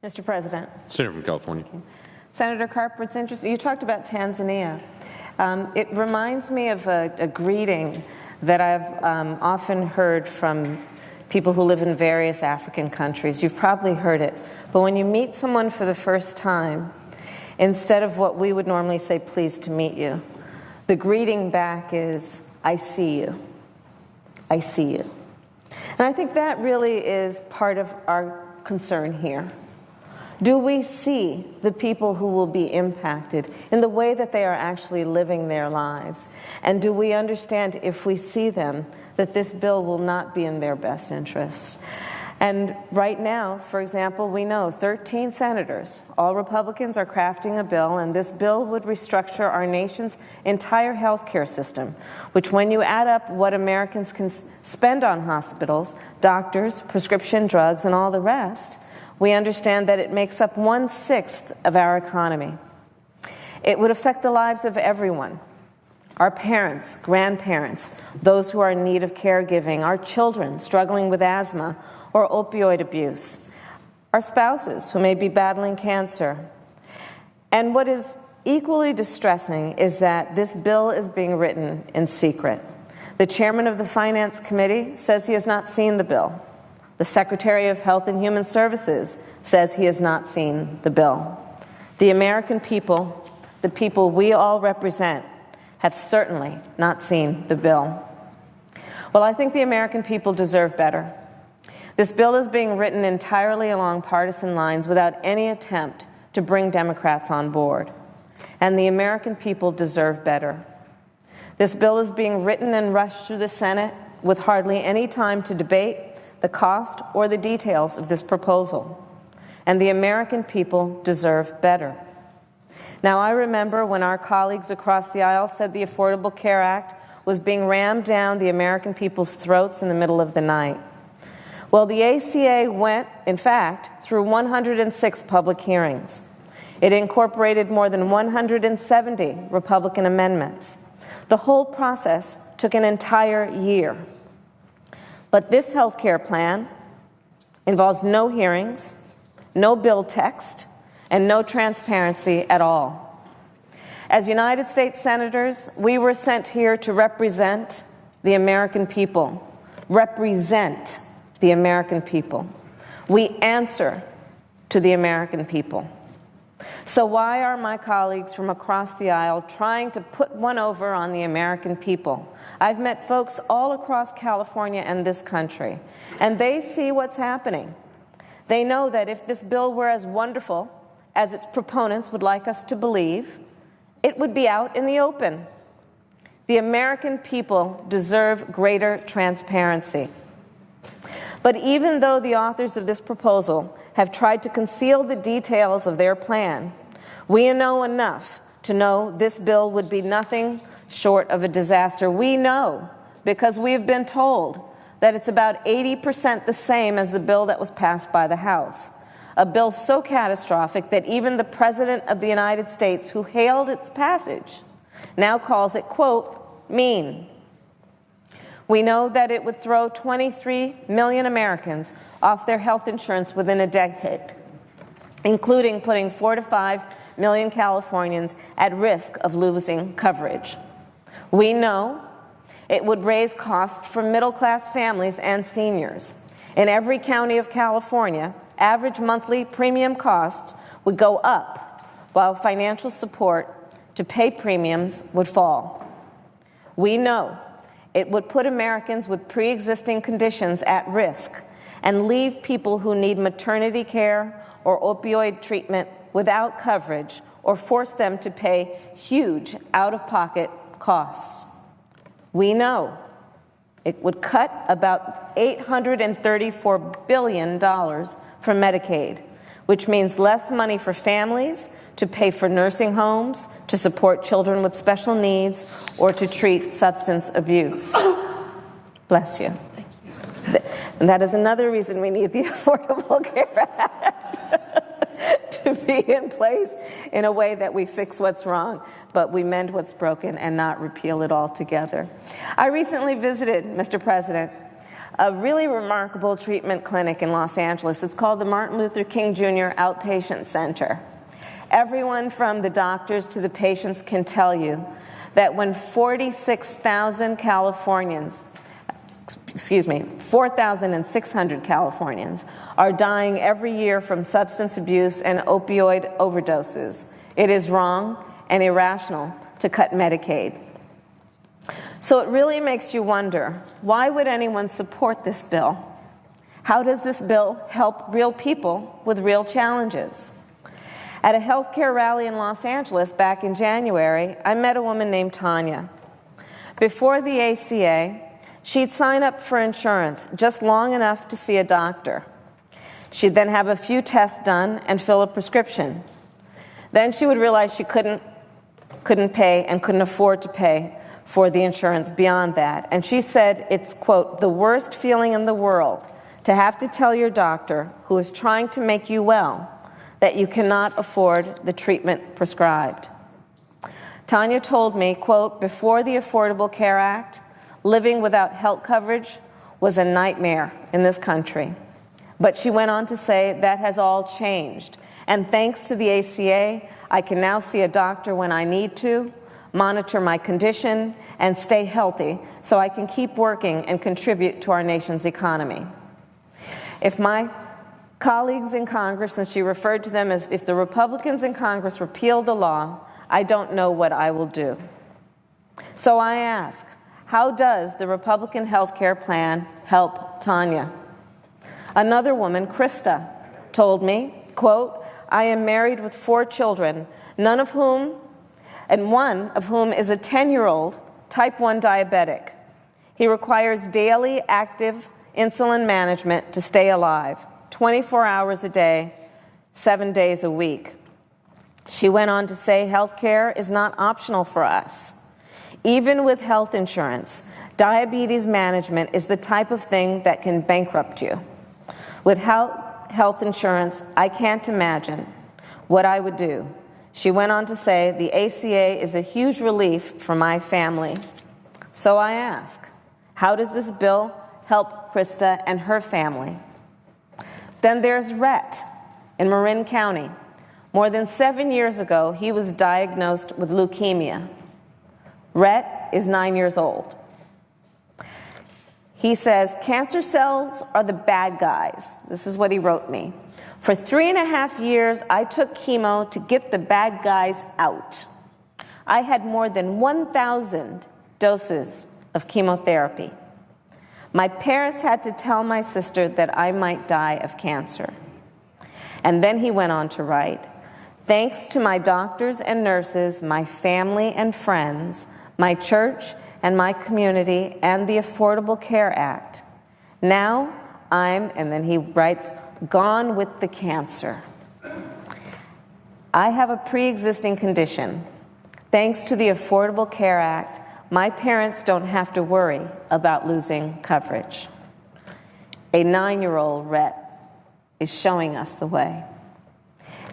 Mr. President. Senator from California. Senator Carper, it's interesting. You talked about Tanzania. It reminds me of a greeting that I've often heard from people who live in various African countries. You've probably heard it. But when you meet someone for the first time, instead of what we would normally say, pleased to meet you, the greeting back is, I see you. I see you. And I think that really is part of our concern here. Do we see the people who will be impacted in the way that they are actually living their lives? And do we understand, if we see them, that this bill will not be in their best interests? And right now, for example, we know 13 senators, all Republicans, are crafting a bill, and this bill would restructure our nation's entire health care system, which, when you add up what Americans can spend on hospitals, doctors, prescription drugs, and all the rest, we understand that it makes up 1/6 of our economy. It would affect the lives of everyone: our parents, grandparents, those who are in need of caregiving, our children struggling with asthma or opioid abuse, our spouses who may be battling cancer. And what is equally distressing is that this bill is being written in secret. The chairman of the Finance Committee says he has not seen the bill. The Secretary of Health and Human Services says he has not seen the bill. The American people, the people we all represent, have certainly not seen the bill. Well, I think the American people deserve better. This bill is being written entirely along partisan lines without any attempt to bring Democrats on board. And the American people deserve better. This bill is being written and rushed through the Senate with hardly any time to debate the cost or the details of this proposal. And the American people deserve better. Now, I remember when our colleagues across the aisle said the Affordable Care Act was being rammed down the American people's throats in the middle of the night. Well, the ACA went, in fact, through 106 public hearings. It incorporated more than 170 Republican amendments. The whole process took an entire year. But this health care plan involves no hearings, no bill text, and no transparency at all. As United States senators, we were sent here to represent the American people. Represent the American people. We answer to the American people. So why are my colleagues from across the aisle trying to put one over on the American people? I've met folks all across California and this country, and they see what's happening. They know that if this bill were as wonderful as its proponents would like us to believe, it would be out in the open. The American people deserve greater transparency. But even though the authors of this proposal have tried to conceal the details of their plan, we know enough to know this bill would be nothing short of a disaster. We know, because we've been told, that it's about 80% the same as the bill that was passed by the House, a bill so catastrophic that even the President of the United States, who hailed its passage, now calls it, quote, mean. We know that it would throw 23 million Americans off their health insurance within a decade, including putting 4 to 5 million Californians at risk of losing coverage. We know it would raise costs for middle-class families and seniors. In every county of California, average monthly premium costs would go up, while financial support to pay premiums would fall. We know it would put Americans with pre-existing conditions at risk and leave people who need maternity care or opioid treatment without coverage, or force them to pay huge out-of-pocket costs. We know it would cut about $834 billion from Medicaid, which means less money for families to pay for nursing homes, to support children with special needs, or to treat substance abuse. Bless you. Thank you. And that is another reason we need the Affordable Care Act to be in place in a way that we fix what's wrong, but we mend what's broken and not repeal it altogether. I recently visited, Mr. President, a really remarkable treatment clinic in Los Angeles. It's called the Martin Luther King Jr. Outpatient Center. Everyone from the doctors to the patients can tell you that when 4,600 Californians are dying every year from substance abuse and opioid overdoses, it is wrong and irrational to cut Medicaid. So it really makes you wonder, why would anyone support this bill? How does this bill help real people with real challenges? At a healthcare rally in Los Angeles back in January, I met a woman named Tanya. Before the ACA, she'd sign up for insurance just long enough to see a doctor. She'd then have a few tests done and fill a prescription. Then she would realize she couldn't pay and couldn't afford to pay for the insurance beyond that. And she said it's, quote, the worst feeling in the world to have to tell your doctor, who is trying to make you well, that you cannot afford the treatment prescribed. Tanya told me, quote, before the Affordable Care Act, living without health coverage was a nightmare in this country. But she went on to say that has all changed. And thanks to the ACA, I can now see a doctor when I need to, monitor my condition, and stay healthy so I can keep working and contribute to our nation's economy. If my colleagues in Congress, and she referred to them as if the Republicans in Congress repeal the law, I don't know what I will do. So I ask, how does the Republican health care plan help Tanya? Another woman, Krista, told me, quote, I am married with 4 children, one of whom is a 10-year-old type 1 diabetic. He requires daily active insulin management to stay alive, 24 hours a day, 7 days a week. She went on to say health care is not optional for us. Even with health insurance, diabetes management is the type of thing that can bankrupt you. Without health insurance, I can't imagine what I would do. She went on to say, the ACA is a huge relief for my family. So I ask, how does this bill help Krista and her family? Then there's Rhett in Marin County. More than 7 years ago, he was diagnosed with leukemia. Rhett is 9 years old. He says, cancer cells are the bad guys. This is what he wrote me. For 3.5 years, I took chemo to get the bad guys out. I had more than 1,000 doses of chemotherapy. My parents had to tell my sister that I might die of cancer. And then he went on to write, thanks to my doctors and nurses, my family and friends, my church and my community, and the Affordable Care Act, now I'm, and then he writes, gone with the cancer. I have a pre-existing condition. Thanks to the Affordable Care Act, my parents don't have to worry about losing coverage. A 9-year-old Rhett is showing us the way.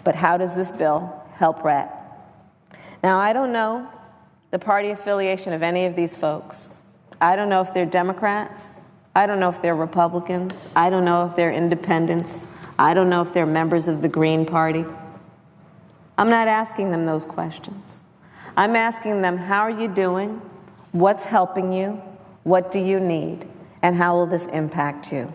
But how does this bill help Rhett? Now, I don't know the party affiliation of any of these folks. I don't know if they're Democrats. I don't know if they're Republicans. I don't know if they're independents. I don't know if they're members of the Green Party. I'm not asking them those questions. I'm asking them, how are you doing? What's helping you? What do you need? And how will this impact you?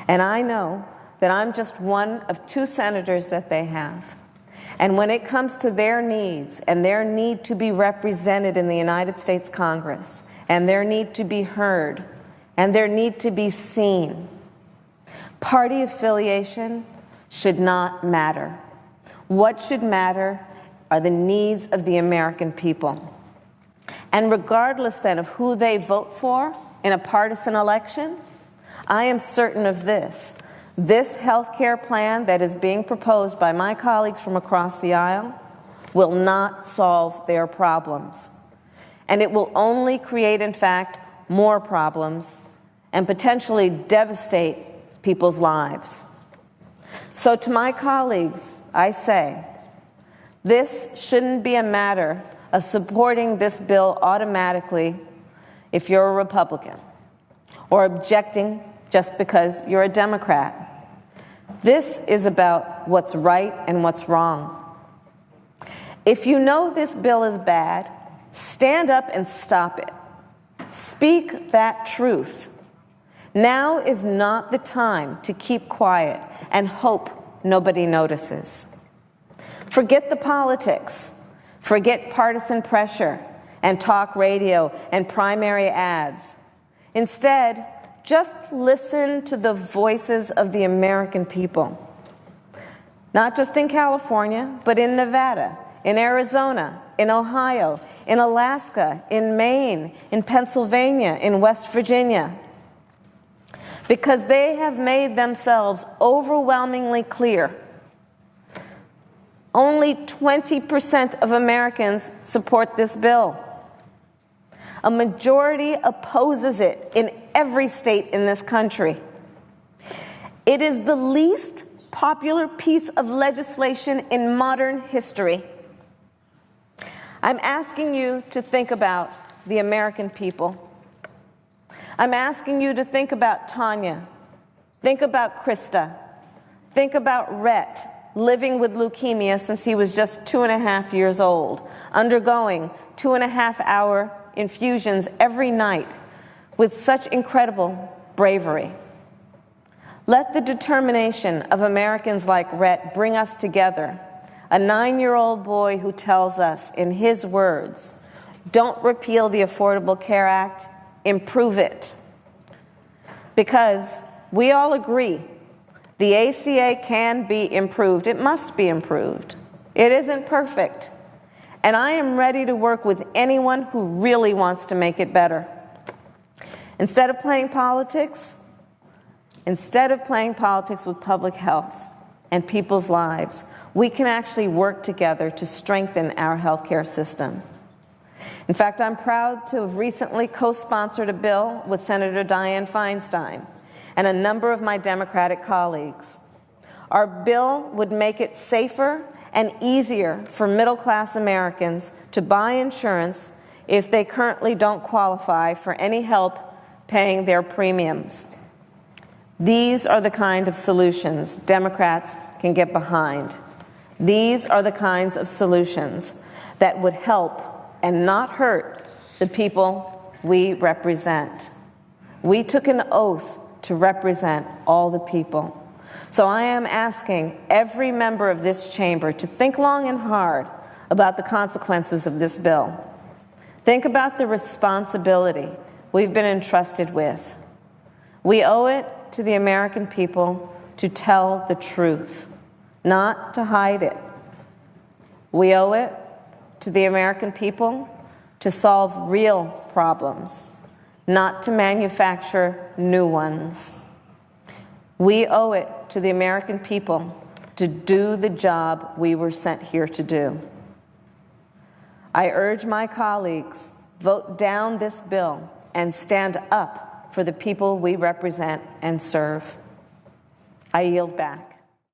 And I know that I'm just one of 2 senators that they have. And when it comes to their needs and their need to be represented in the United States Congress, and their need to be heard, and their need to be seen, party affiliation should not matter. What should matter are the needs of the American people. And regardless then of who they vote for in a partisan election, I am certain of this. This health care plan that is being proposed by my colleagues from across the aisle will not solve their problems. And it will only create, in fact, more problems and potentially devastate people's lives. So to my colleagues, I say, this shouldn't be a matter of supporting this bill automatically if you're a Republican, or objecting just because you're a Democrat. This is about what's right and what's wrong. If you know this bill is bad, stand up and stop it. Speak that truth. Now is not the time to keep quiet and hope nobody notices. Forget the politics. Forget partisan pressure and talk radio and primary ads. Instead, just listen to the voices of the American people. Not just in California, but in Nevada, in Arizona, in Ohio, in Alaska, in Maine, in Pennsylvania, in West Virginia. Because they have made themselves overwhelmingly clear. Only 20% of Americans support this bill. A majority opposes it in every state in this country. It is the least popular piece of legislation in modern history. I'm asking you to think about the American people. I'm asking you to think about Tanya. Think about Krista. Think about Rhett, living with leukemia since he was just 2.5 years old, undergoing 2.5-hour infusions every night with such incredible bravery. Let the determination of Americans like Rhett bring us together. A 9-year-old boy who tells us, in his words, don't repeal the Affordable Care Act, improve it. Because we all agree the ACA can be improved. It must be improved. It isn't perfect. And I am ready to work with anyone who really wants to make it better. Instead of playing politics with public health and people's lives, we can actually work together to strengthen our healthcare system. In fact, I'm proud to have recently co-sponsored a bill with Senator Dianne Feinstein and a number of my Democratic colleagues. Our bill would make it safer and easier for middle-class Americans to buy insurance if they currently don't qualify for any help paying their premiums. These are the kind of solutions Democrats can get behind. These are the kinds of solutions that would help and not hurt the people we represent. We took an oath to represent all the people. So I am asking every member of this chamber to think long and hard about the consequences of this bill. Think about the responsibility we've been entrusted with. We owe it to the American people to tell the truth, not to hide it. We owe it to the American people to solve real problems, not to manufacture new ones. We owe it to the American people to do the job we were sent here to do. I urge my colleagues, vote down this bill and stand up for the people we represent and serve. I yield back.